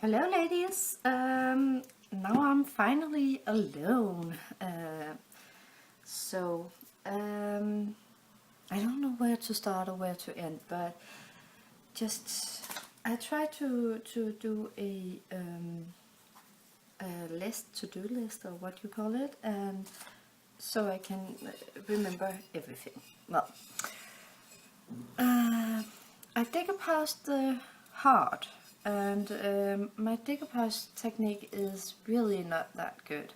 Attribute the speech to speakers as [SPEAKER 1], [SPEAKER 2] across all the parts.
[SPEAKER 1] Hello ladies, now I'm finally alone, so I don't know where to start or where to end, but just I try to do a to-do list or what you call it, and so I can remember everything. Well, I decomposed the heart, and my decoupage technique is really not that good,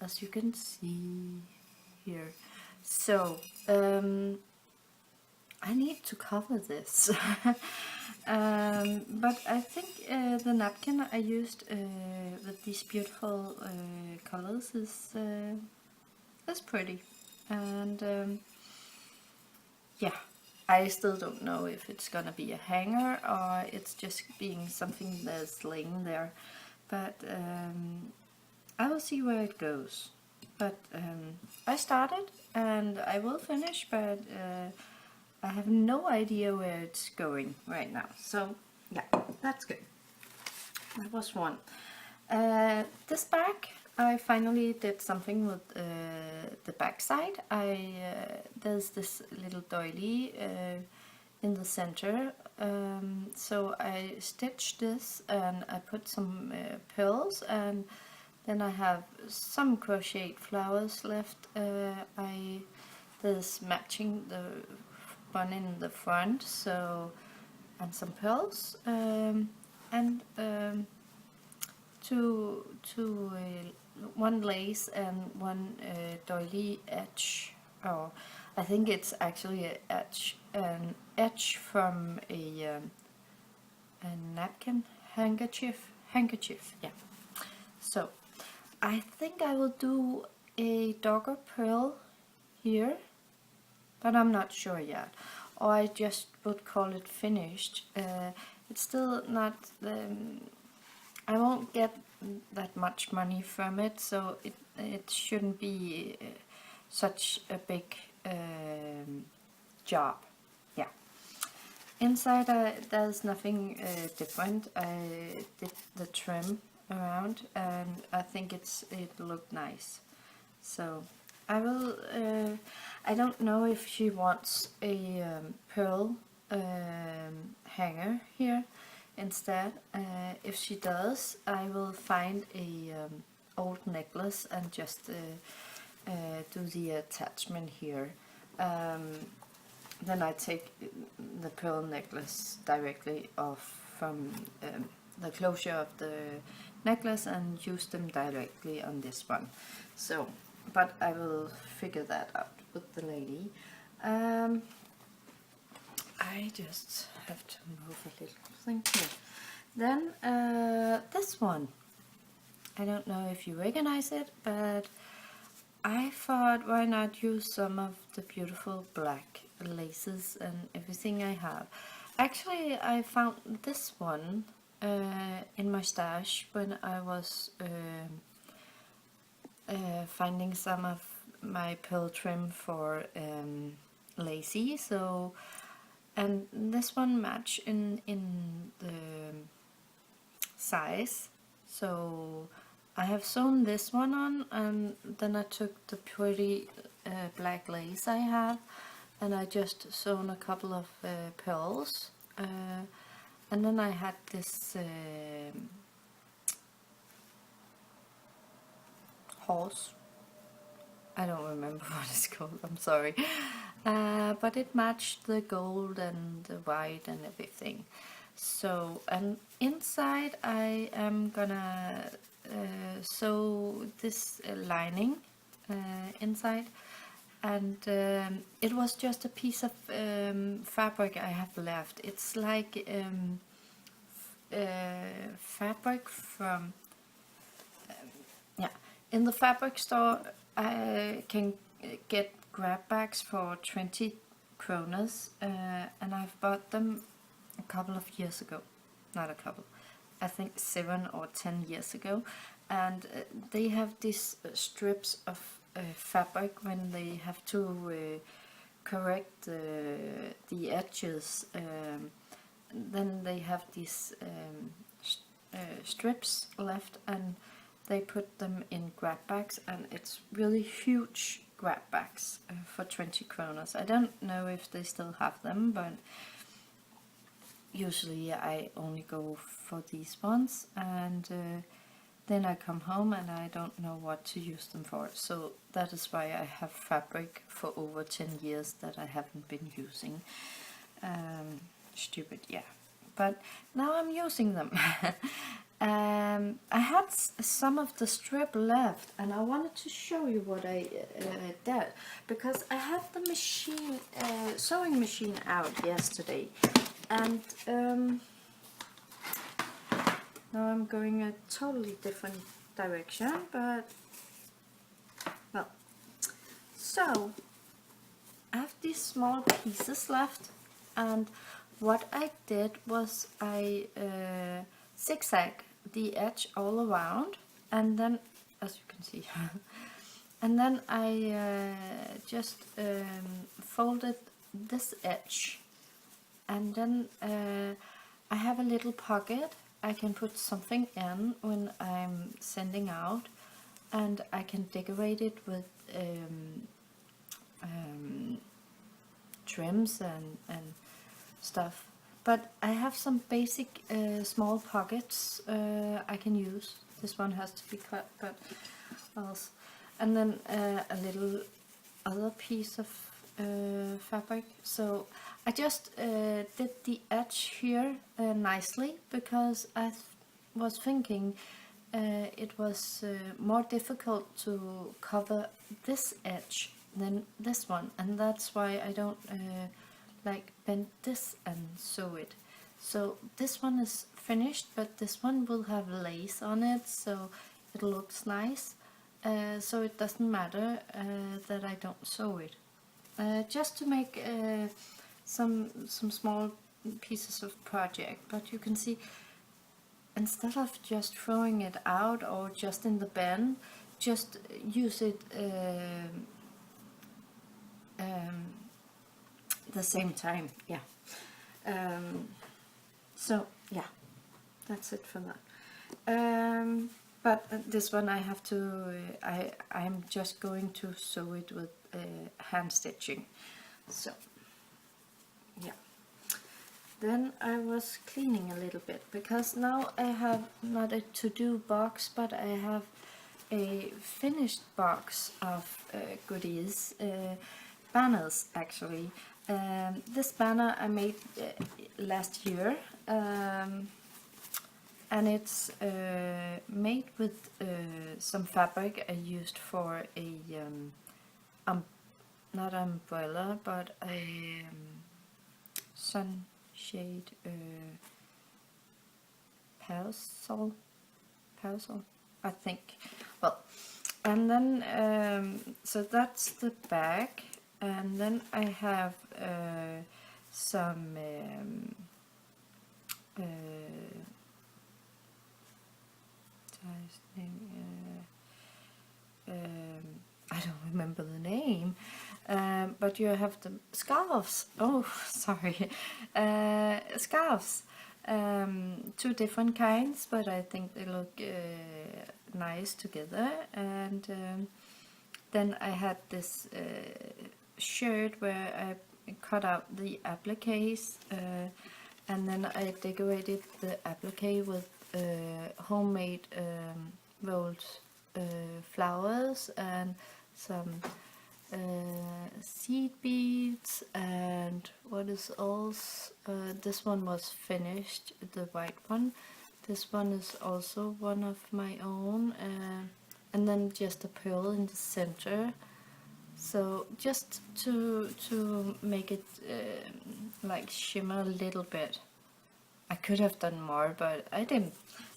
[SPEAKER 1] as you can see here. So I need to cover this. But I think the napkin I used with these beautiful colors is pretty, and yeah, I still don't know if it's gonna be a hanger or it's just being something that's laying there, but I will see where it goes. But I started and I will finish, but I have no idea where it's going right now. So yeah, that's good. That was one. This bag, I finally did something with the back side. There's this little doily in the center, so I stitched this and I put some pearls, and then I have some crocheted flowers left. There's matching the one in the front, so, and some pearls, and one lace and one doily edge. Oh, I think it's actually an edge from a napkin, handkerchief, yeah. So I think I will do a darker pearl here, but I'm not sure yet. Or I just would call it finished. It's still not, I won't get that much money from it, so it shouldn't be such a big job. Yeah. Inside there's nothing different. I did the trim around and I think it looked nice. So I will, I don't know if she wants a pearl hanger here instead. If she does, I will find a old necklace and just do the attachment here. Then I take the pearl necklace directly off from the closure of the necklace and use them directly on this one. So, but I will figure that out with the lady. I just have to move a little thing here. Then this one, I don't know if you recognize it, but I thought why not use some of the beautiful black laces and everything I have. Actually, I found this one in my stash when I was finding some of my pearl trim for lacy. So, and this one matched in the size, so I have sewn this one on, and then I took the pretty black lace I have and I just sewn a couple of pearls, and then I had this horse, I don't remember what it's called, I'm sorry, but it matched the gold and the white and everything. So, and inside I am gonna sew this lining inside, and it was just a piece of fabric I have left. It's like fabric from yeah, in the fabric store I can get grab bags for 20 kroners, and I've bought them a couple of years ago, not a couple, I think 7 or 10 years ago, and they have these strips of fabric when they have to correct the edges, then they have these strips left, and they put them in grab bags, and it's really huge grab bags for 20 kronas. I don't know if they still have them, but usually I only go for these ones, and then I come home and I don't know what to use them for. So that is why I have fabric for over 10 years that I haven't been using. Stupid, yeah. But now I'm using them. I had some of the strip left, and I wanted to show you what I did, because I had the machine, sewing machine out yesterday, and now I'm going a totally different direction, but well, so I have these small pieces left, and what I did was I zigzag the edge all around, and then, as you can see, and then I just folded this edge, and then I have a little pocket I can put something in when I'm sending out, and I can decorate it with trims and stuff. But I have some basic small pockets I can use. This one has to be cut, but else. And then a little other piece of fabric. So I just did the edge here nicely, because I was thinking it was more difficult to cover this edge than this one, and that's why I don't like bend this and sew it. So this one is finished, but this one will have lace on it, so it looks nice. So it doesn't matter that I don't sew it. Just to make some small pieces of project, but you can see, instead of just throwing it out or just in the bin, just use it the same time. Yeah. So yeah, that's it for that. But this one I have to, I'm just going to sew it with hand stitching. So yeah. Then I was cleaning a little bit, because now I have not a to-do box, but I have a finished box of goodies, banners actually. This banner I made last year, and it's made with some fabric I used for a not umbrella, but a sunshade parasol, I think. Well, and then so that's the bag, and then I have some I don't remember the name, but you have the scarves. Oh, sorry, scarves. Two different kinds, but I think they look nice together. And then I had this shirt where I cut out the appliques, and then I decorated the applique with homemade rolled flowers and some seed beads, and what is else? This one was finished, the white one. This one is also one of my own, and then just a pearl in the center. So just to make it like shimmer a little bit. I could have done more, but I didn't.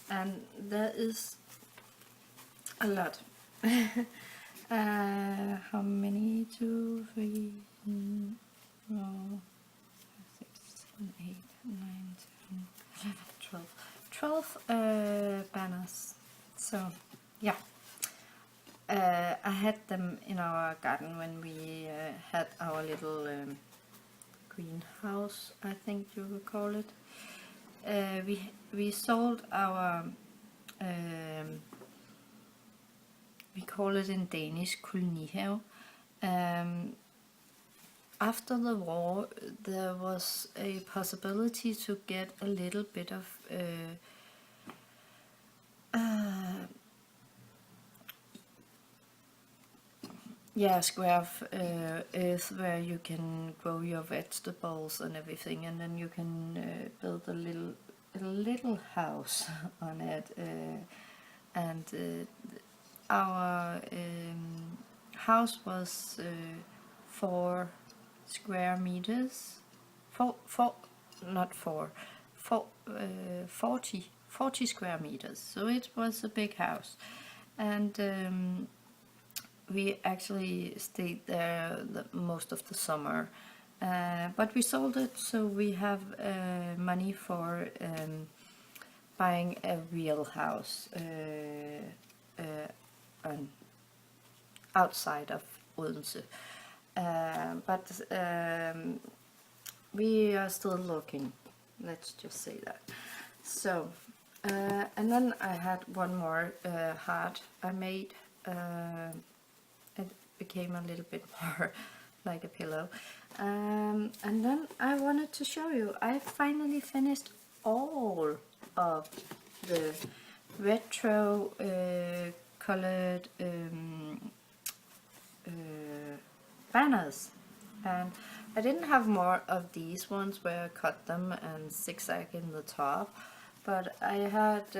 [SPEAKER 1] And there is a lot. How many? 2, 3, 4, 5, 6, 7, 8, 9, 10, 11, 12 banners. So yeah, I had them in our garden when we had our little greenhouse, I think you would call it. we sold our we call it in Danish kolonihave. After the war, there was a possibility to get a little bit of square of earth where you can grow your vegetables and everything, and then you can build a little house on it. And our house was 4 square meters, 40 square meters. So it was a big house, and we actually stayed there most of the summer. But we sold it, so we have money for buying a real house outside of Odense. But we are still looking, let's just say that. So, and then I had one more heart I made. It became a little bit more like a pillow. And then I wanted to show you, I finally finished all of the retro colored banners, and I didn't have more of these ones where I cut them and zigzag in the top, but I had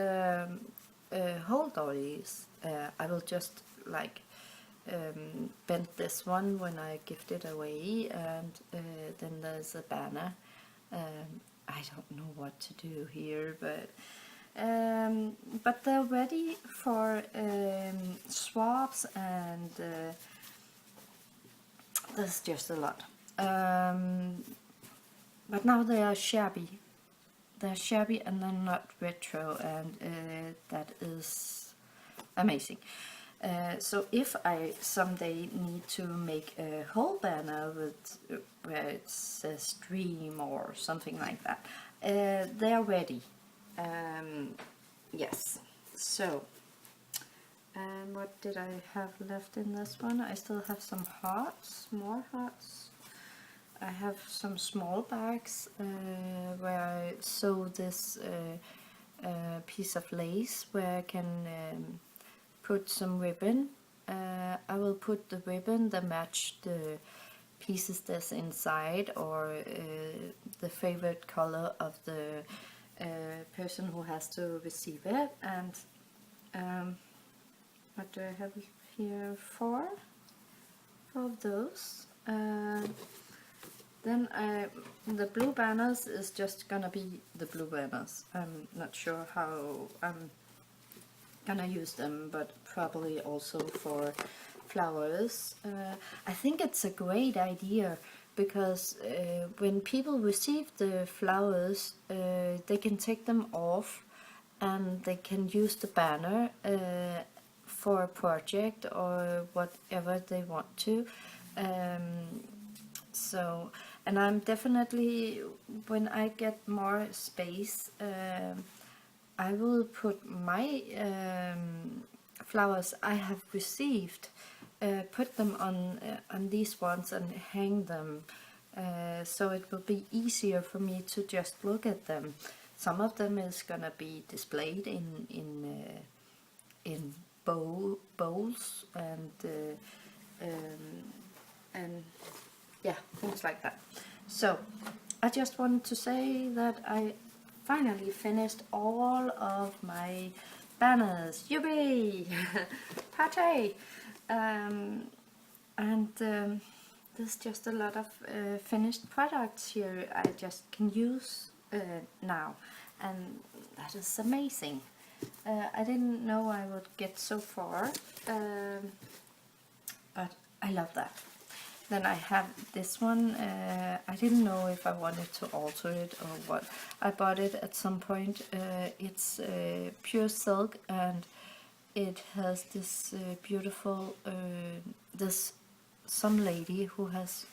[SPEAKER 1] whole dollies. I will just like bend this one when I gift it away, and then there's a banner. I don't know what to do here, but they're ready for swaps, and there's just a lot. But now they are shabby. They're shabby and they're not retro, and that is amazing. So if I someday need to make a whole banner with where it says dream or something like that, they are ready. Yes. So, and what did I have left in this one? I still have some hearts, more hearts. I have some small bags where I sew this piece of lace where I can put some ribbon. I will put the ribbon that match the pieces that's inside, or the favorite color of the person who has to receive it. And what do I have here? 4 of those. Then the blue banners is just gonna be the blue banners. I'm not sure how I'm gonna use them, but probably also for flowers. I think it's a great idea, because when people receive the flowers, they can take them off and they can use the banner for a project or whatever they want to. So, and I'm definitely, when I get more space, I will put my flowers I have received, put them on these ones and hang them, so it will be easier for me to just look at them. Some of them is gonna be displayed in bowls and yeah, things like that. So I just wanted to say that I finally finished all of my banners. Yippee! Party! There's just a lot of finished products here I just can use now, and that is amazing. I didn't know I would get so far, but I love that. Then I have this one. I didn't know if I wanted to alter it or what. I bought it at some point. It's pure silk, and it has this beautiful, some lady who has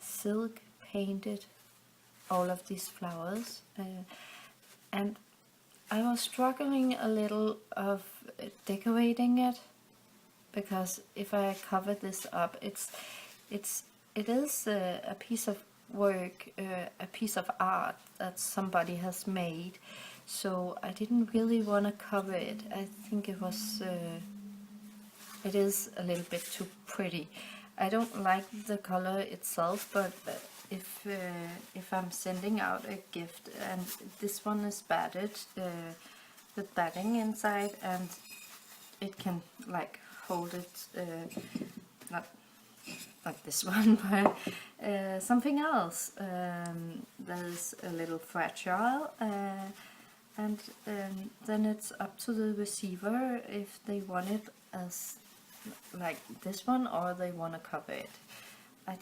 [SPEAKER 1] silk painted all of these flowers, and I was struggling a little of decorating it, because if I cover this up, it is a piece of work, a piece of art that somebody has made, so I didn't really want to cover it. I think it is a little bit too pretty. I don't like the color itself, but if I'm sending out a gift, and this one is batted with batting inside, and it can like hold it, not like this one, but something else that is a little fragile, and then it's up to the receiver if they want it as like this one, or they want to cover it. I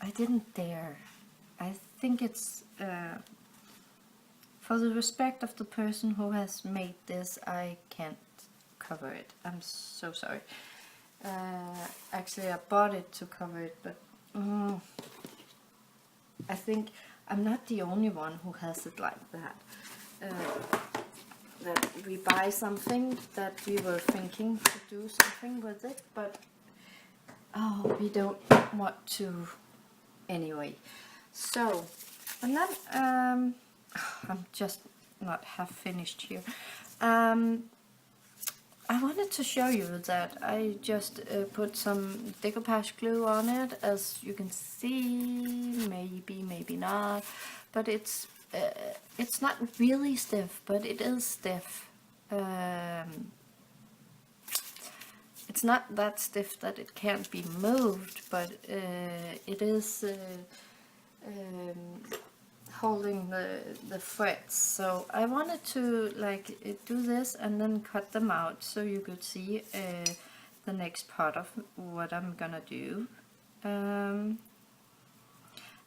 [SPEAKER 1] didn't dare. I think it's for the respect of the person who has made this, I can't cover it. I'm so sorry. Actually, I bought it to cover it, but I think I'm not the only one who has it like that. That we buy something that we were thinking to do something with it, but oh, we don't want to anyway. So, and then I'm just not half finished here. I wanted to show you that I just put some decoupage glue on it, as you can see, maybe not, but it's not really stiff, but it is stiff. It's not that stiff that it can't be moved, but it is holding the threads. So I wanted to like do this and then cut them out so you could see the next part of what I'm gonna do.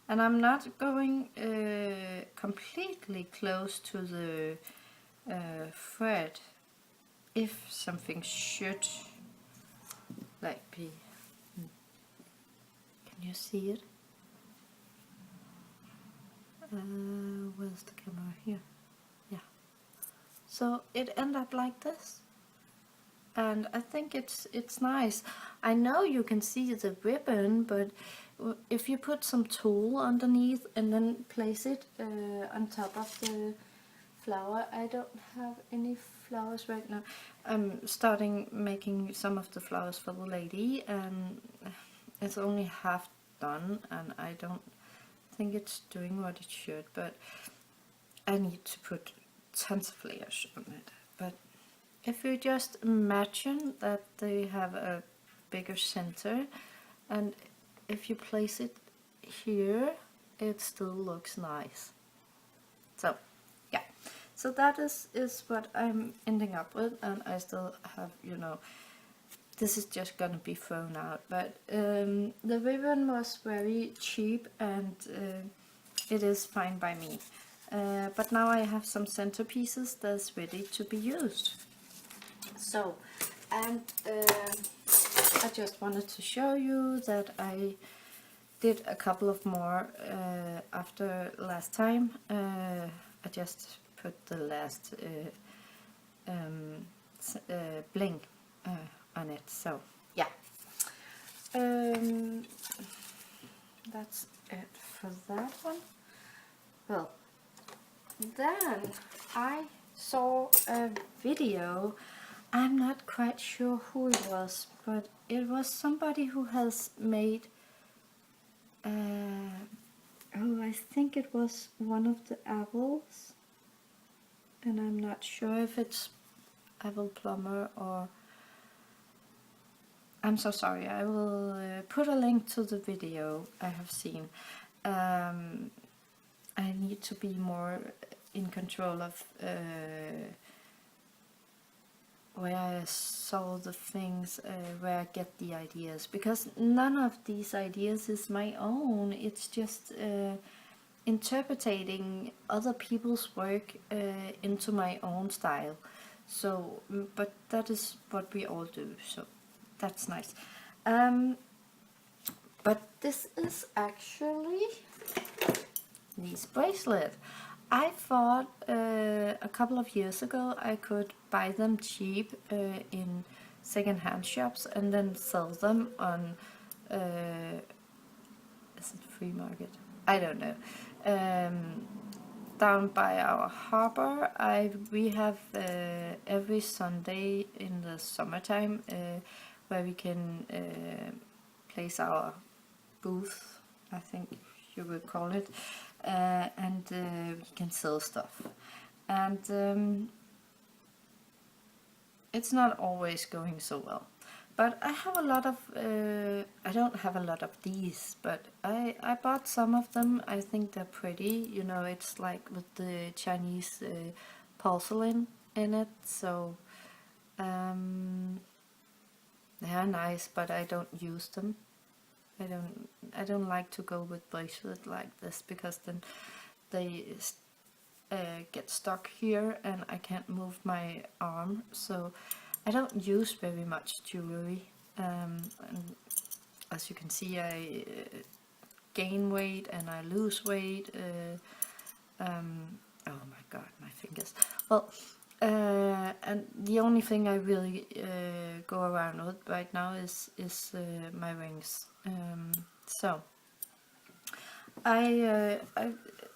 [SPEAKER 1] And I'm not going completely close to the thread, if something should like be. Can you see it? Where's the camera? Here. Yeah. So it ended up like this, and I think it's nice. I know you can see the ribbon, but if you put some tulle underneath and then place it on top of the flower. I don't have any flowers right now. I'm starting making some of the flowers for the lady, and it's only half done, and I don't think it's doing what it should, but I need to put tons of layers on it. But if you just imagine that they have a bigger center, and if you place it here, it still looks nice. So yeah, so that is what I'm ending up with, and I still have, you know, this is just gonna be thrown out, but the ribbon was very cheap, and it is fine by me. But now I have some centerpieces that's ready to be used. So, and I just wanted to show you that I did a couple of more after last time. I just put the last bling on it, so yeah. That's it for that one. Well, then I saw a video. I'm not quite sure who it was, but it was somebody who has made oh, I think it was one of the apples, and I'm not sure if it's apple plumber or... I'm so sorry. I will put a link to the video I have seen. I need to be more in control of where I saw the things, where I get the ideas, because none of these ideas is my own. It's just interpreting other people's work into my own style. So, but that is what we all do, so that's nice. But this is actually these bracelets. I thought a couple of years ago I could buy them cheap in second-hand shops and then sell them on is it free market? I don't know. Down by our harbor, we have every Sunday in the summertime where we can place our booth, I think you would call it, and we can sell stuff. And it's not always going so well. But I have a lot of, I don't have a lot of these, but I bought some of them. I think they're pretty, you know, it's like with the Chinese porcelain in it, so they're nice, but I don't use them. I don't like to go with bracelet like this, because then they get stuck here and I can't move my arm, so I don't use very much jewelry, and as you can see I gain weight and I lose weight. Oh my god, my fingers. Well, and the only thing I really go around with right now is my rings. So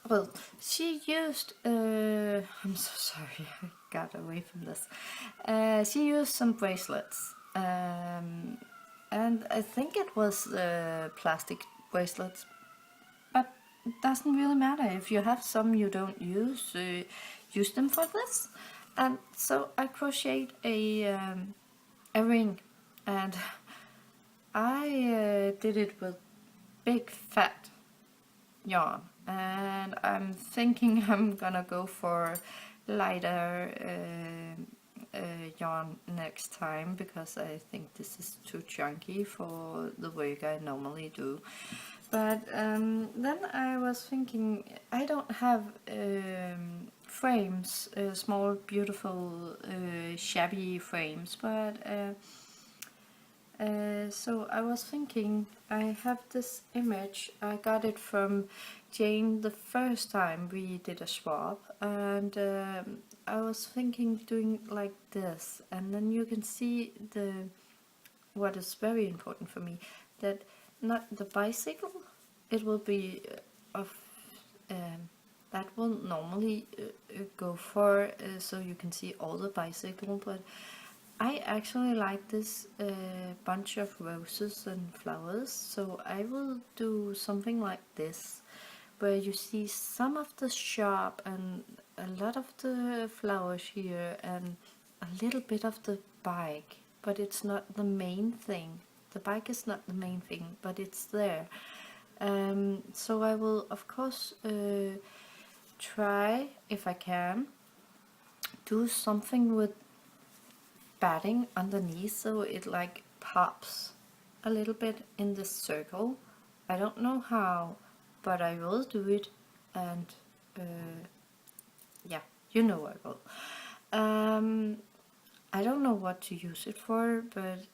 [SPEAKER 1] well, she used, I'm so sorry, I got away from this. She used some bracelets, and I think it was plastic bracelets, but it doesn't really matter. If you have some you don't use, use them for this. And so I crocheted a ring, and I did it with big fat yarn, and I'm thinking I'm gonna go for lighter yarn next time, because I think this is too chunky for the work I normally do. But then I was thinking, I don't have frames, small beautiful shabby frames, but so I was thinking, I have this image, I got it from Jane the first time we did a swap, and I was thinking doing like this, and then you can see what is very important for me, that not the bicycle, it will be of that will normally go for, so you can see all the bicycle, but I actually like this bunch of roses and flowers, so I will do something like this, where you see some of the shop and a lot of the flowers here and a little bit of the bike, but it's not the main thing. The bike is not the main thing, but it's there. So I will of course try, if I can, do something with batting underneath, so it like pops a little bit in this circle. I don't know how, but I will do it, and yeah, you know I will. I don't know what to use it for, but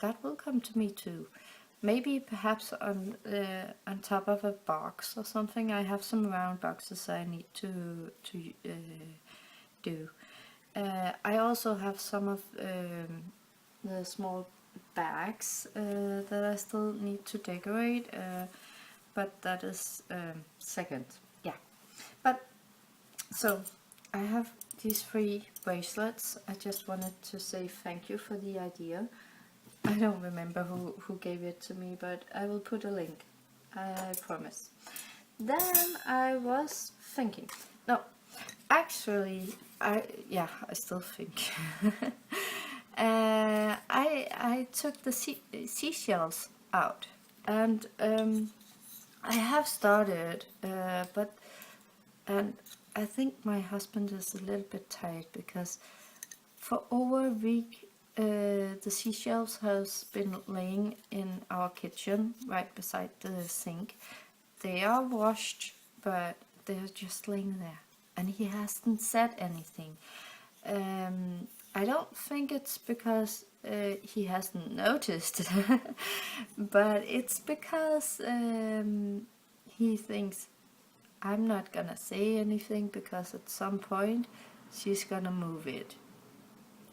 [SPEAKER 1] that will come to me too. Maybe perhaps on top of a box or something. I have some round boxes I need to do. I also have some of the small bags that I still need to decorate, but that is second. Yeah, but so I have these 3 bracelets. I just wanted to say thank you for the idea. I don't remember who gave it to me, but I will put a link, I promise. Then I was thinking, no, actually, I still think. I took the seashells out, and I have started, and I think my husband is a little bit tired, because for over a week the seashells has been laying in our kitchen right beside the sink. They are washed, but they're just laying there, and he hasn't said anything. I don't think it's because he hasn't noticed, but it's because he thinks, I'm not gonna say anything because at some point she's gonna move it.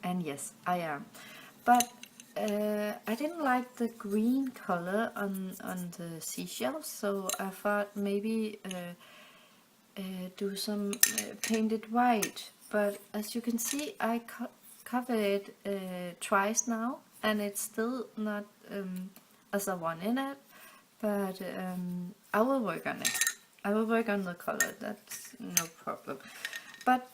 [SPEAKER 1] And yes, I am. But I didn't like the green color on the seashells, so I thought maybe do some painted white. But as you can see, I covered it twice now, and it's still not as I wanted it. But I will work on it. I will work on the color, that's no problem. But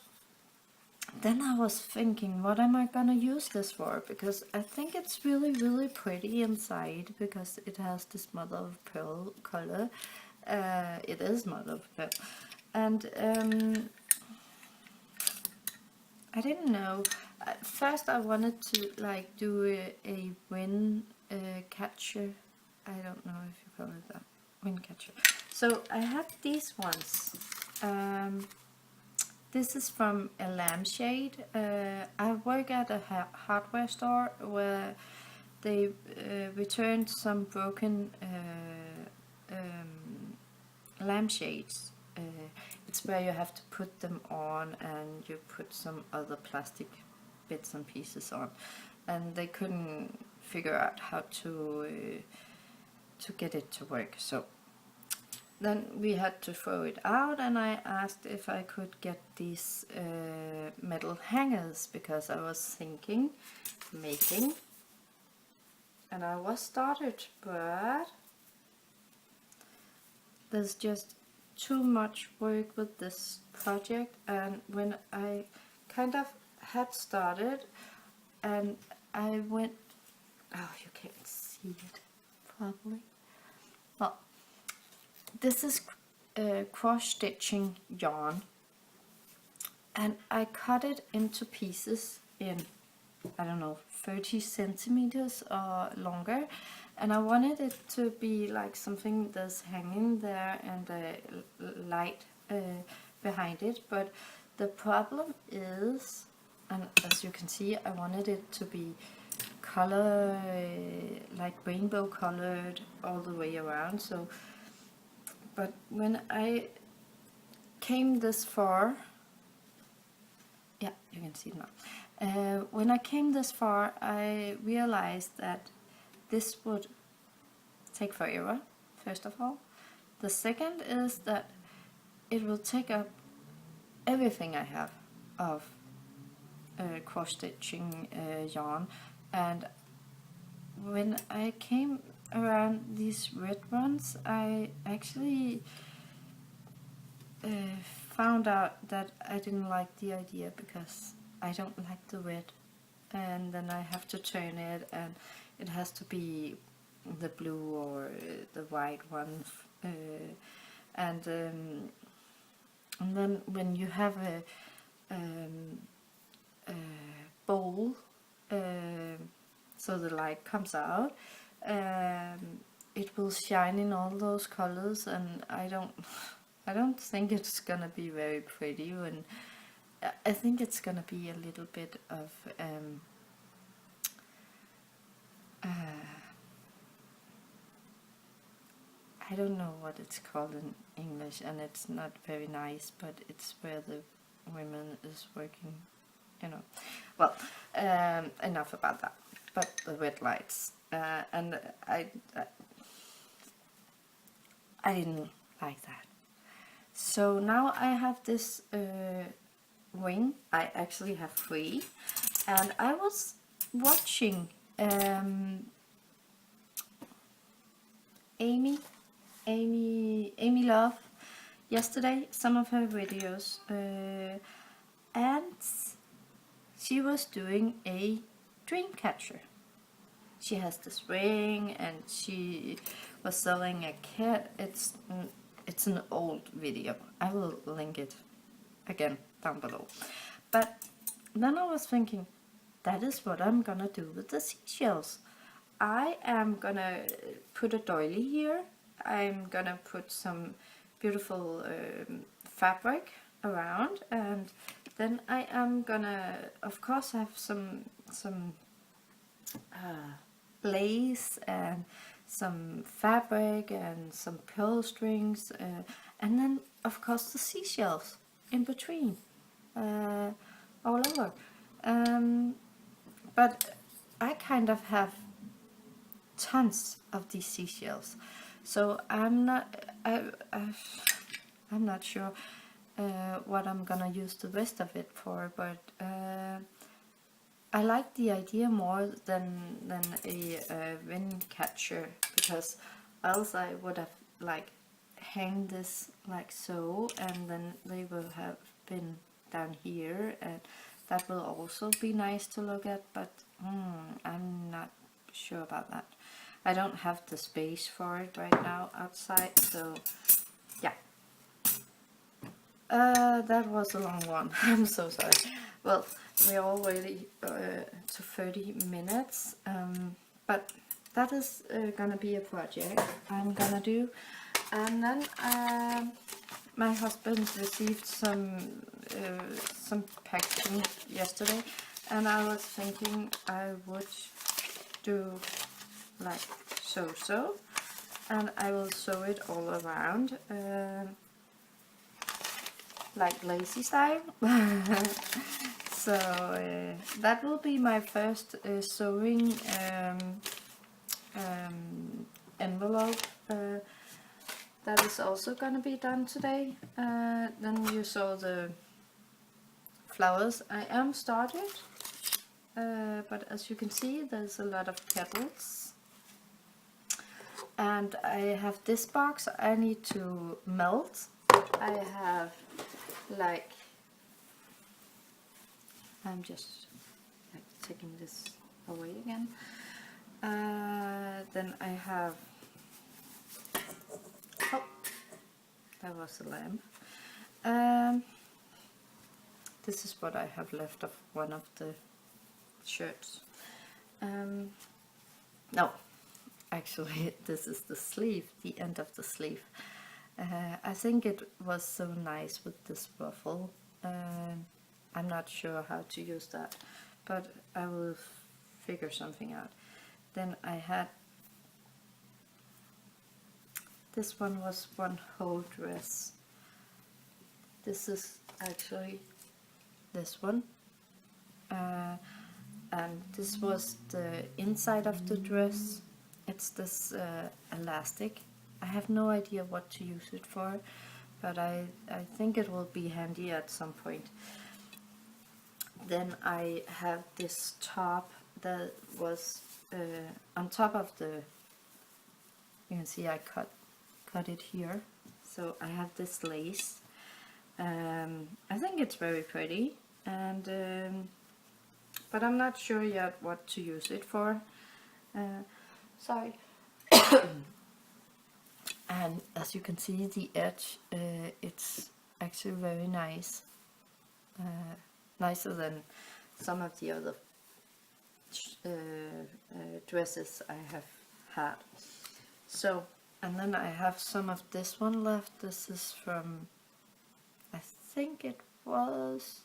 [SPEAKER 1] then I was thinking, what am I gonna use this for? Because I think it's really, really pretty inside because it has this mother of pearl color. It is mother of pearl. And I didn't know. At first I wanted to like do a wind catcher. I don't know if you call it that. Wind catcher. So I have these ones. This is from a lampshade. I work at a hardware store where they returned some broken lampshades. It's where you have to put them on and you put some other plastic bits and pieces on, and they couldn't figure out how to get it to work. So then we had to throw it out, and I asked if I could get these metal hangers because I was thinking making, and I was started, but there's just too much work with this project. And when I kind of had started and I went, oh, you can't see it probably. Well, this is cross stitching yarn, and I cut it into pieces in, I don't know, 30 centimeters or longer, and I wanted it to be like something that's hanging there and a light behind it. But the problem is, and as you can see, I wanted it to be color, like rainbow colored all the way around. So, but when I came this far, yeah, you can see it now. When I came this far, I realized that this would take forever, first of all. The second is that it will take up everything I have of cross stitching yarn. And when I came around these red ones, I actually found out that I didn't like the idea because I don't like the red, and then I have to turn it, and it has to be the blue or the white one, and then when you have a bowl, so the light comes out, it will shine in all those colors, and I don't think it's gonna be very pretty, and I think it's gonna be a little bit of I don't know what it's called in English, and it's not very nice, but it's where the women is working, you know. Well, enough about that. But the red lights, and I didn't like that. So now I have this wing. I actually have 3, and I was watching Amy Love yesterday, some of her videos, and she was doing a dream catcher. She has this ring, and she was selling a kit. It's an old video. I will link it again down below. But then I was thinking, that is what I'm gonna do with the seashells. I am gonna put a doily here. I'm gonna put some beautiful fabric around, and then I am gonna, of course, have some lace and some fabric and some pearl strings, and then of course the seashells in between, all over. But I kind of have tons of these seashells, so I'm not sure what I'm gonna use the rest of it for, but I like the idea more than a wind catcher, because else I would have like hang this like so, and then they will have been down here, and that will also be nice to look at, but I'm not sure about that. I don't have the space for it right now outside, so yeah. That was a long one. I'm so sorry. Well, we're already to 30 minutes, but that is gonna be a project I'm gonna do. And then my husband received some packaging yesterday, and I was thinking I would do like so, and I will sew it all around. Like lazy style. So that will be my first sewing envelope. That is also gonna be done today. Then you saw the flowers. I am started, but as you can see, there's a lot of petals. And I have this box I need to melt. I have like, I'm just like taking this away again. Then I have, oh, that was the lamp. This is what I have left of one of the shirts. No, actually this is the sleeve, the end of the sleeve. I think it was so nice with this ruffle. I'm not sure how to use that, but I will figure something out. Then I had, this one was one whole dress. This is actually this one. And this was the inside of the dress. It's this elastic. I have no idea what to use it for, but I think it will be handy at some point. Then I have this top that was on top of the, you can see I cut it here. So I have this lace. I think it's very pretty, and but I'm not sure yet what to use it for. Sorry. And as you can see, the edge, it's actually very nice, nicer than some of the other dresses I have had. So, and then I have some of this one left. This is from, I think it was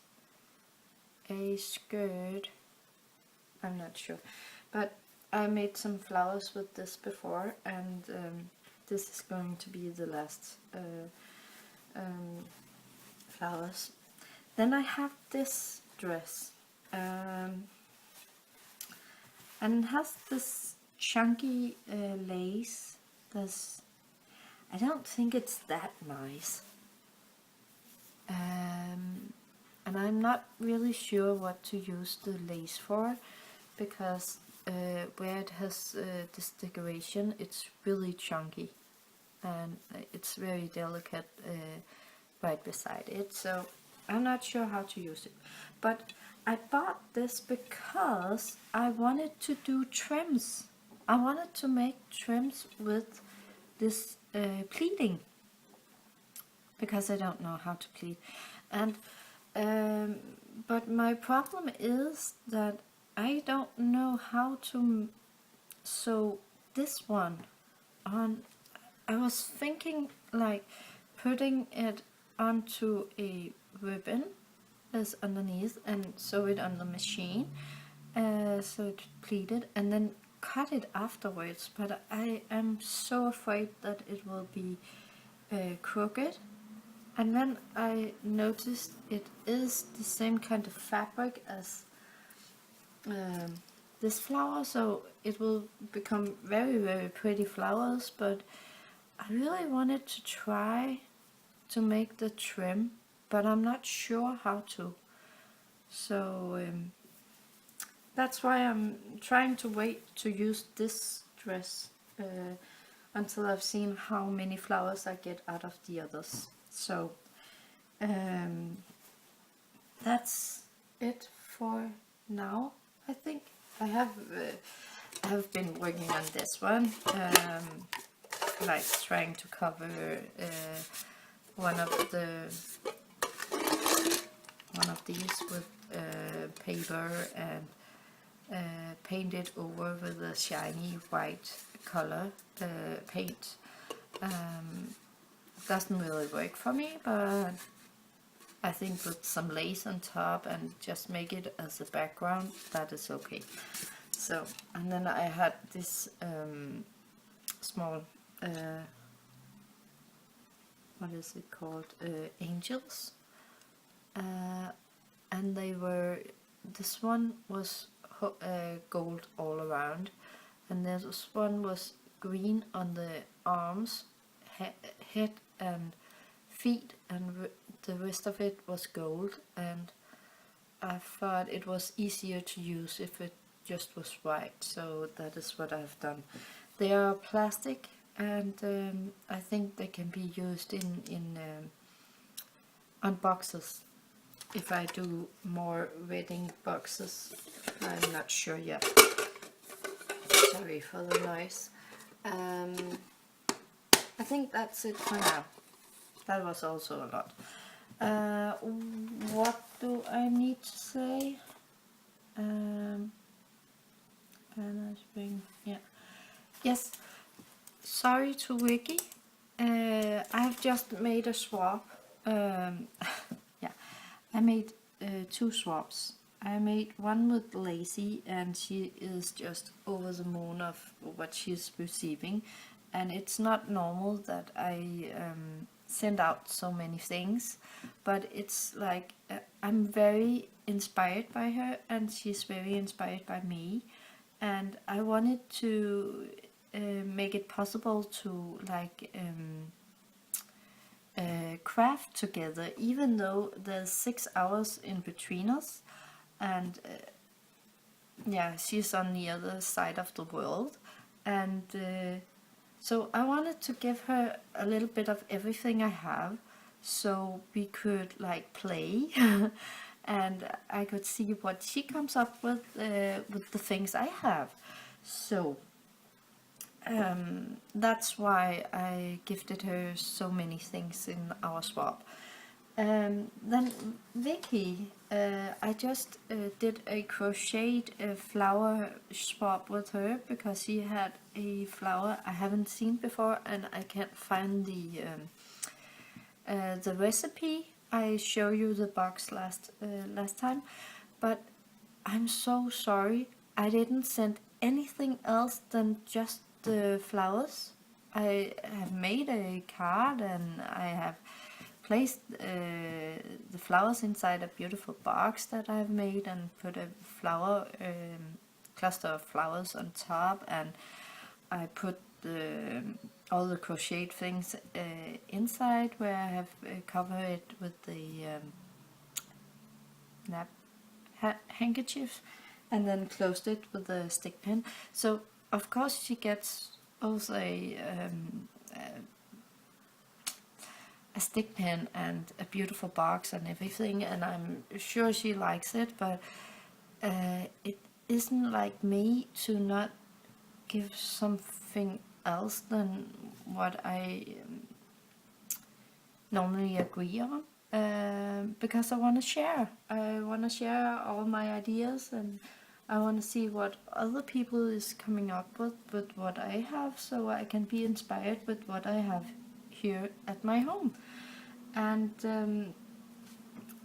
[SPEAKER 1] a skirt, I'm not sure, but I made some flowers with this before, and this is going to be the last flowers. Then I have this dress, and it has this chunky lace. I don't think it's that nice, and I'm not really sure what to use the lace for, because where it has this decoration, it's really chunky, and it's very delicate right beside it, so I'm not sure how to use it. But I bought this because I wanted to do trims. I wanted to make trims with this pleating, because I don't know how to pleat. And but my problem is that I don't know how to sew this one on. I was thinking like putting it onto a ribbon as underneath and sew it on the machine, so it's pleated, and then cut it afterwards, but I am so afraid that it will be crooked, and then I noticed it is the same kind of fabric as this flower, so it will become very, very pretty flowers. But I really wanted to try to make the trim, but I'm not sure how to. So that's why I'm trying to wait to use this dress until I've seen how many flowers I get out of the others. So that's it for now. I think I have been working on this one, like trying to cover one of these with paper and paint it over with a shiny white color paint. Doesn't really work for me, but I think with some lace on top and just make it as a background, that is okay. So, and then I had this small what is it called, angels, and they were, this one was gold all around, and this one was green on the arms, head and feet, and the rest of it was gold. And I thought it was easier to use if it just was white, so that is what I've done. They are plastic, and I think they can be used on boxes. If I do more wedding boxes, I'm not sure yet. Sorry for the noise. I think that's it for now. That was also a lot. What do I need to say? Yeah. Yes. Sorry to Vicky. I've just made a swap. Yeah, I made 2 swaps. I made one with Lacey, and she is just over the moon of what she's receiving. And it's not normal that I send out so many things, but it's like I'm very inspired by her, and she's very inspired by me, and I wanted to make it possible to like craft together, even though there's 6 hours in between us, and yeah, she's on the other side of the world, and so I wanted to give her a little bit of everything I have, so we could like play and I could see what she comes up with the things I have. So that's why I gifted her so many things in our swap. Then Vicky, I just did a crocheted flower swap with her because she had a flower I haven't seen before, and I can't find the recipe. I showed you the box last time, but I'm so sorry I didn't send anything else than just the flowers. I have made a card, and I have placed the flowers inside a beautiful box that I've made, and put a flower cluster of flowers on top, and I put all the crochet things inside, where I have covered it with the handkerchief, and then closed it with a stick pin. So of course she gets also a stick pin and a beautiful box and everything, and I'm sure she likes it, but it isn't like me to not give something else than what I normally agree on, because I want to share. I want to share all my ideas, and I want to see what other people is coming up with what I have, so I can be inspired with what I have here at my home. And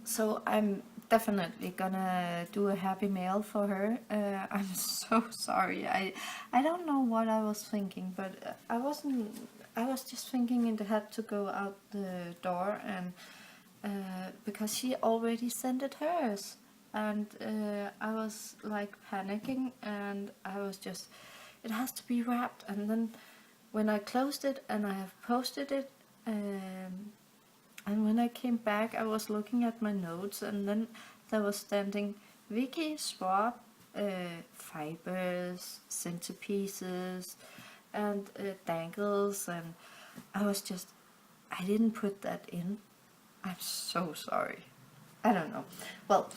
[SPEAKER 1] so I'm definitely gonna do a happy mail for her. I'm so sorry. I don't know what I was thinking, but I wasn't I was just thinking it had to go out the door, and because she already sent it hers, and I was like panicking, and I was just, it has to be wrapped. And then when I closed it and I have posted it, and when I came back I was looking at my notes, and then there was standing Vicky swap fibers, centerpieces, and dangles, and I was just, I didn't put that in. I'm so sorry. I don't know. Well,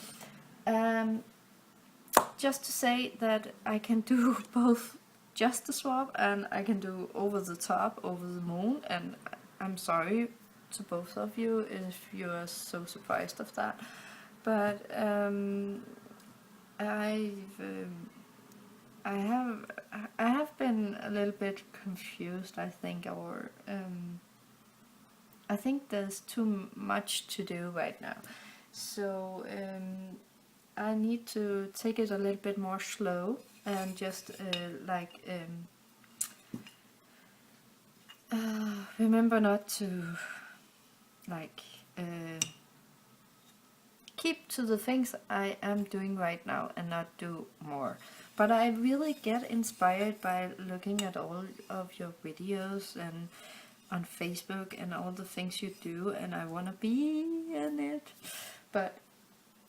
[SPEAKER 1] just to say that I can do both just the swap and I can do over the top, over the moon, and I'm sorry to both of you if you are so surprised of that. But I have been a little bit confused, I think, or I think there's too much to do right now, so I need to take it a little bit more slow and just remember not to keep to the things I am doing right now and not do more. But I really get inspired by looking at all of your videos and on Facebook and all the things you do, and I want to be in it. But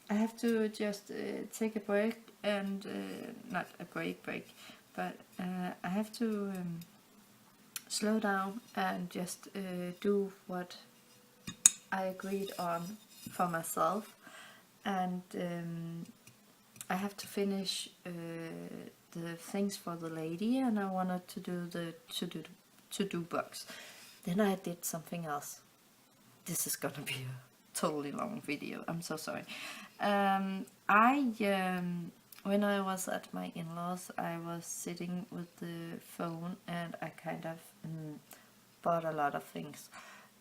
[SPEAKER 1] I have to just take a break, and not a break, but I have to slow down and just do what I agreed on for myself, and I have to finish the things for the lady, and I wanted to do the to-do box. Then I did something else. This is gonna be a totally long video, I'm so sorry. When I was at my in-laws, I was sitting with the phone, and I kind of bought a lot of things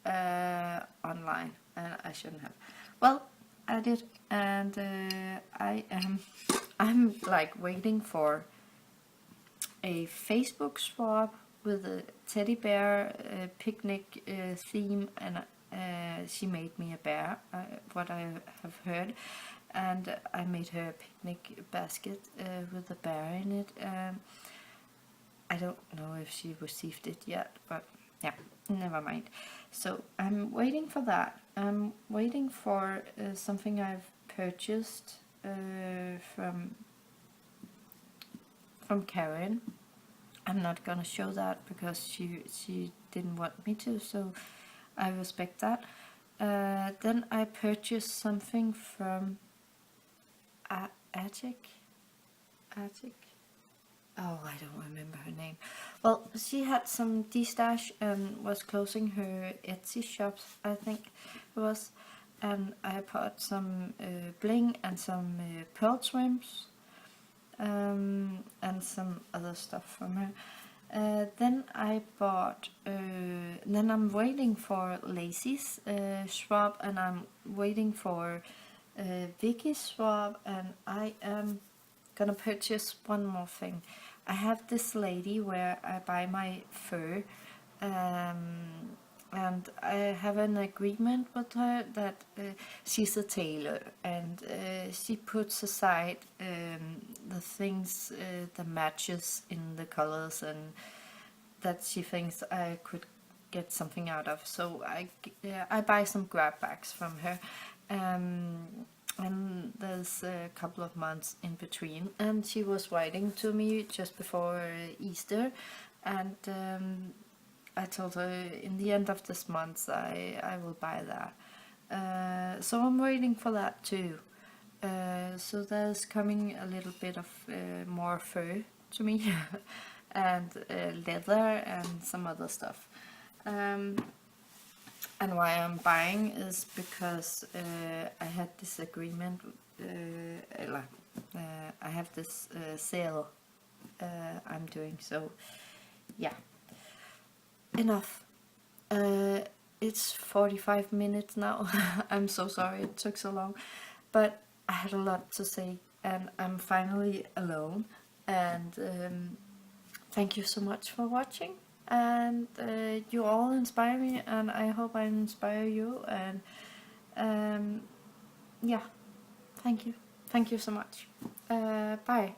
[SPEAKER 1] online, and I shouldn't have. Well, I did, and I'm like waiting for a Facebook swap with a teddy bear picnic theme, and she made me a bear, what I have heard, and I made her a picnic basket with a bear in it. I don't know if she received it yet, but yeah, never mind. So I'm waiting for that. I'm waiting for something I've purchased from Karen. I'm not gonna show that because she didn't want me to, so I respect that. Then I purchased something from Attic. Oh, I don't remember her name. Well, she had some D-stash and was closing her Etsy shop, I think it was. And I bought some bling and some pearl trims and some other stuff from her. Then I bought, then I'm waiting for Lacey's swap, and I'm waiting for Vicky's swap, and I am gonna purchase one more thing. I have this lady where I buy my fur, and I have an agreement with her that she's a tailor, and she puts aside the things, the matches in the colors, and that she thinks I could get something out of. So I buy some grab bags from her, and there's a couple of months in between, and she was writing to me just before Easter, and I told her in the end of this month I will buy that. So I'm waiting for that too. So there's coming a little bit of more fur to me and leather and some other stuff. And why I'm buying is because I had this agreement, I have this sale I'm doing, so yeah. Enough. It's 45 minutes now. I'm so sorry it took so long, but I had a lot to say, and I'm finally alone, and thank you so much for watching. and you all inspire me, and I hope I inspire you, and yeah, thank you so much. Bye.